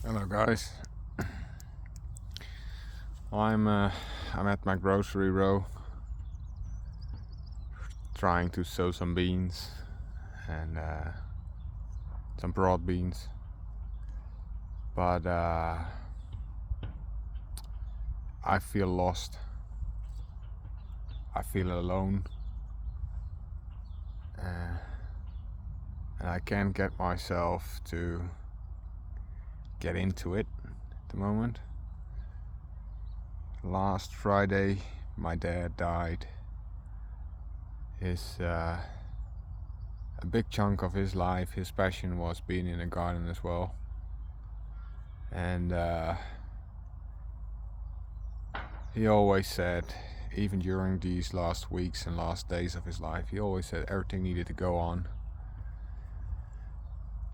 Hello guys. I'm at my grocery row trying to sow some beans and some broad beans, but I feel lost. I feel alone, uh, and I can't get myself to get into it at the moment. Last Friday, my dad died. A big chunk of his life, his passion was being in a garden as well. And he always said, even during these last weeks and last days of his life, he always said everything needed to go on.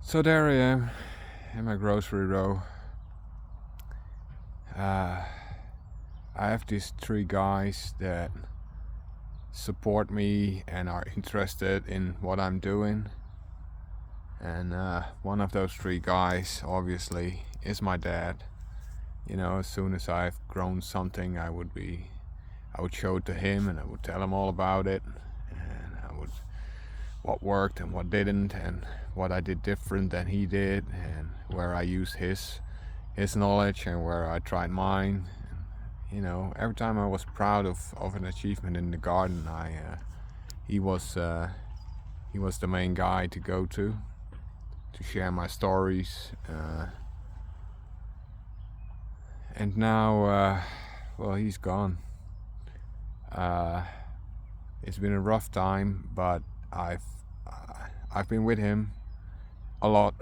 So there I am in my grocery row. I have these three guys that support me and are interested in what I'm doing. And one of those three guys, obviously, is my dad. You know, as soon as I've grown something, I would show it to him, and I would tell him all about it, and what worked and what didn't, and what I did different than he did, and where I used his knowledge and where I tried mine. And, you know, every time I was proud of an achievement in the garden, he was the main guy to go to share my stories. And now, well, he's gone. It's been a rough time, but I've been with him a lot.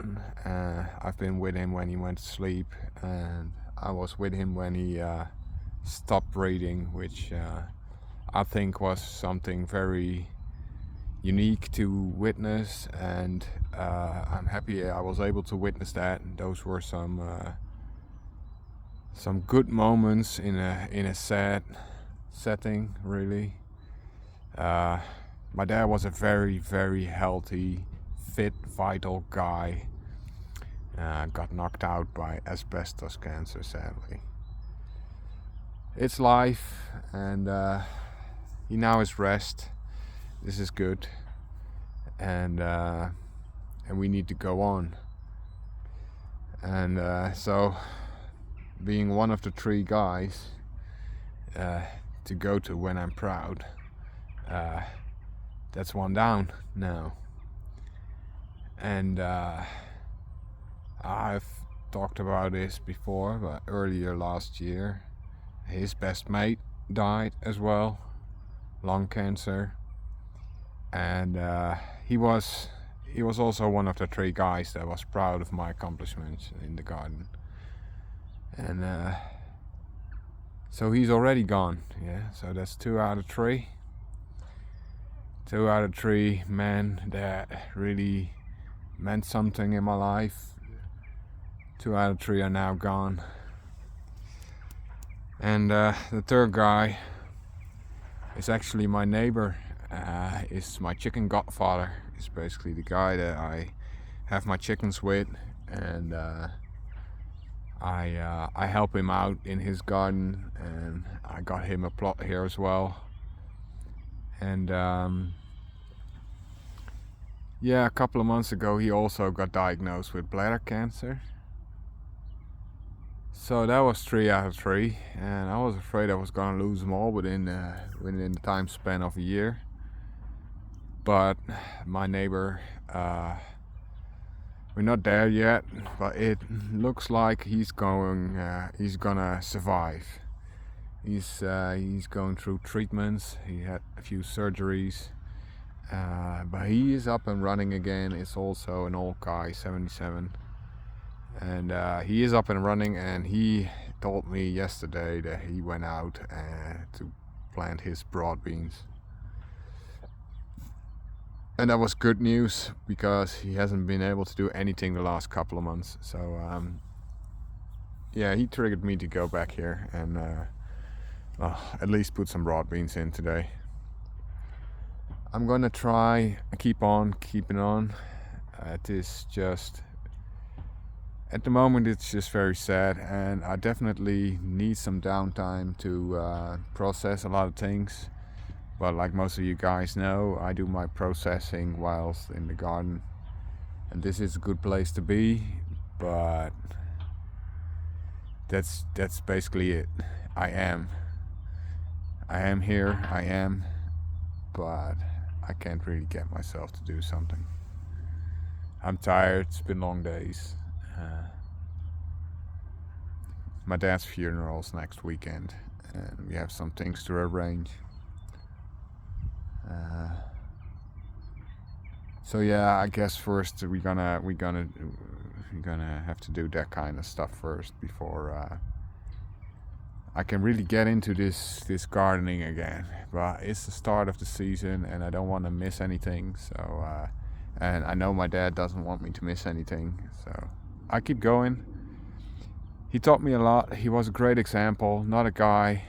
I've been with him when he went to sleep, and I was with him when he stopped breathing, which I think was something very unique to witness, and I'm happy I was able to witness that. Those were some good moments in a sad setting, really. My dad was a very, very healthy, fit, vital guy. Got knocked out by asbestos cancer, sadly. It's life, and he now is rest. This is good, and we need to go on. And so, being one of the three guys to go to when I'm proud, that's one down now. And I've talked about this before, but earlier last year, his best mate died as well, lung cancer, and he was also one of the three guys that was proud of my accomplishments in the garden. And so he's already gone. Yeah, so that's 2 out of 3. 2 out of 3 men that really meant something in my life. 2 out of 3 are now gone. And the third guy is actually my neighbor. Is my chicken godfather. Is basically the guy that I have my chickens with, and I help him out in his garden, and I got him a plot here as well. And yeah, a couple of months ago he also got diagnosed with bladder cancer. So that was 3 out of 3, and I was afraid I was gonna lose them all within the time span of a year. But my neighbor, we're not there yet, but it looks like he's gonna survive. He's going through treatments. He had a few surgeries, but he is up and running again. It's also an old guy, 77, and he is up and running. And he told me yesterday that he went out to plant his broad beans. And that was good news, because he hasn't been able to do anything the last couple of months. So yeah, he triggered me to go back here and at least put some broad beans in today. I'm gonna try keep on keeping on. It is just at the moment it's just very sad, and I definitely need some downtime to process a lot of things. But like most of you guys know, I do my processing whilst in the garden, and this is a good place to be. But that's basically it. I am here. But I can't really get myself to do something. I'm tired. It's been long days. My dad's funeral's next weekend, and we have some things to arrange. So yeah, I guess first we're gonna have to do that kind of stuff first before I can really get into this gardening again. But it's the start of the season, and I don't want to miss anything. So and I know my dad doesn't want me to miss anything, so I keep going. He taught me a lot. He was a great example. Not a guy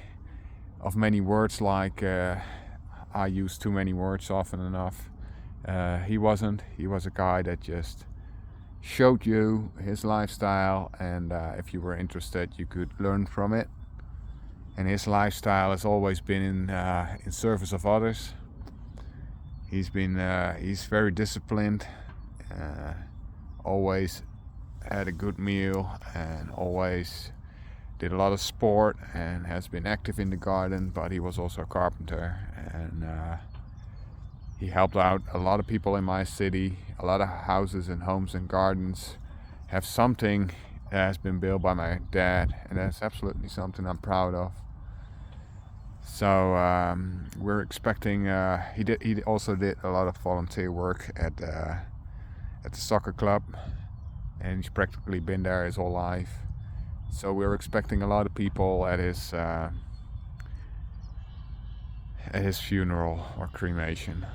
of many words like I use too many words often enough. He wasn't. He was a guy that just showed you his lifestyle, and if you were interested, you could learn from it. And his lifestyle has always been in service of others. He's very disciplined. Always had a good meal, and always did a lot of sport, and has been active in the garden. But he was also a carpenter, and he helped out a lot of people in my city. A lot of houses and homes and gardens have something that has been built by my dad, and that's absolutely something I'm proud of. So we're expecting. He also did a lot of volunteer work at the soccer club, and he's practically been there his whole life. So we're expecting a lot of people at his funeral or cremation.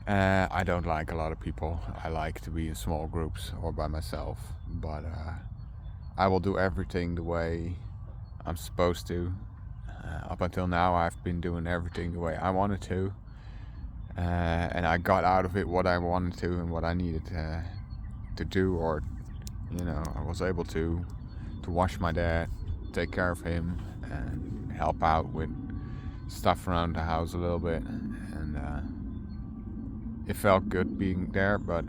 I don't like a lot of people. I like to be in small groups or by myself, but I will do everything the way I'm supposed to. Up until now, I've been doing everything the way I wanted to, and I got out of it what I wanted to and what I needed to do. Or, I was able to watch my dad, take care of him, and help out with stuff around the house a little bit, and it felt good being there. But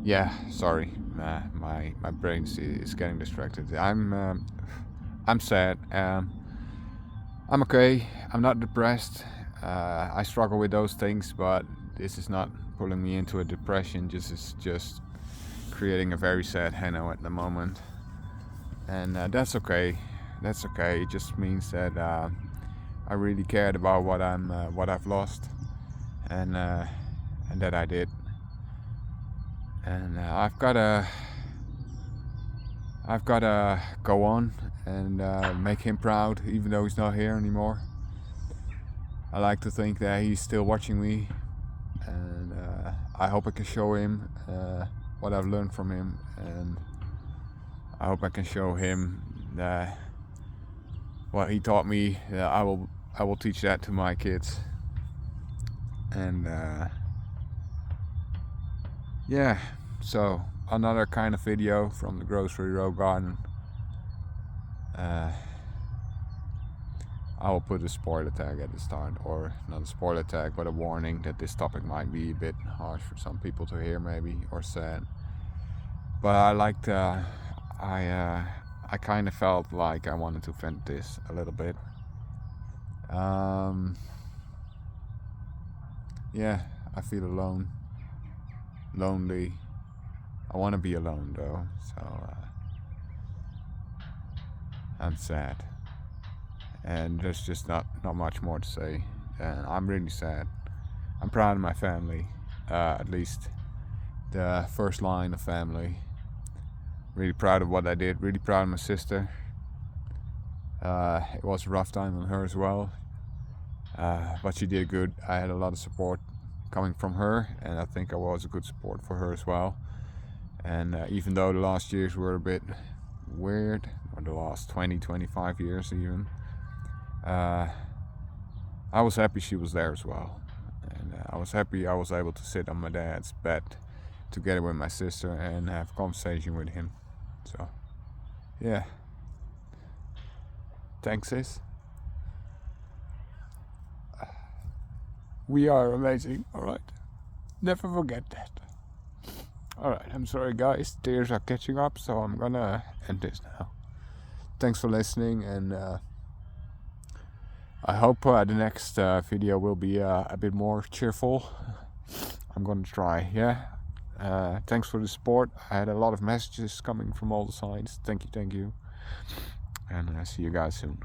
yeah, sorry, my brain is getting distracted. I'm sad. I'm okay. I'm not depressed. I struggle with those things, but this is not pulling me into a depression. It's just creating a very sad Hanno at the moment, and that's okay. That's okay. It just means that I really cared about what I've lost, and that I did. And I've gotta go on and make him proud, even though he's not here anymore. I like to think that he's still watching me, and I hope I can show him what I've learned from him, and I hope I can show him that what he taught me. I will teach that to my kids, and yeah. So another kind of video from the Grocery Row Garden. I will put a spoiler tag at the start, or not a spoiler tag, but a warning that this topic might be a bit harsh for some people to hear, maybe, or sad. But I kind of felt like I wanted to vent this a little bit. Yeah, I feel alone, lonely. I want to be alone though, so I'm sad, and there's just not much more to say. And I'm really sad. I'm proud of my family, at least the first line of family. Really proud of what I did. Really proud of my sister. It was a rough time on her as well, but she did good. I had a lot of support coming from her, and I think I was a good support for her as well. And even though the last years were a bit weird, or the last 20-25 years even, I was happy she was there as well, and I was happy I was able to sit on my dad's bed together with my sister and have a conversation with him. So yeah, thanks sis. We are amazing, alright? Never forget that. Alright, I'm sorry guys, tears are catching up, so I'm gonna end this now. Thanks for listening, and I hope the next video will be a bit more cheerful. I'm gonna try, yeah? Thanks for the support. I had a lot of messages coming from all the sides. Thank you. And see you guys soon.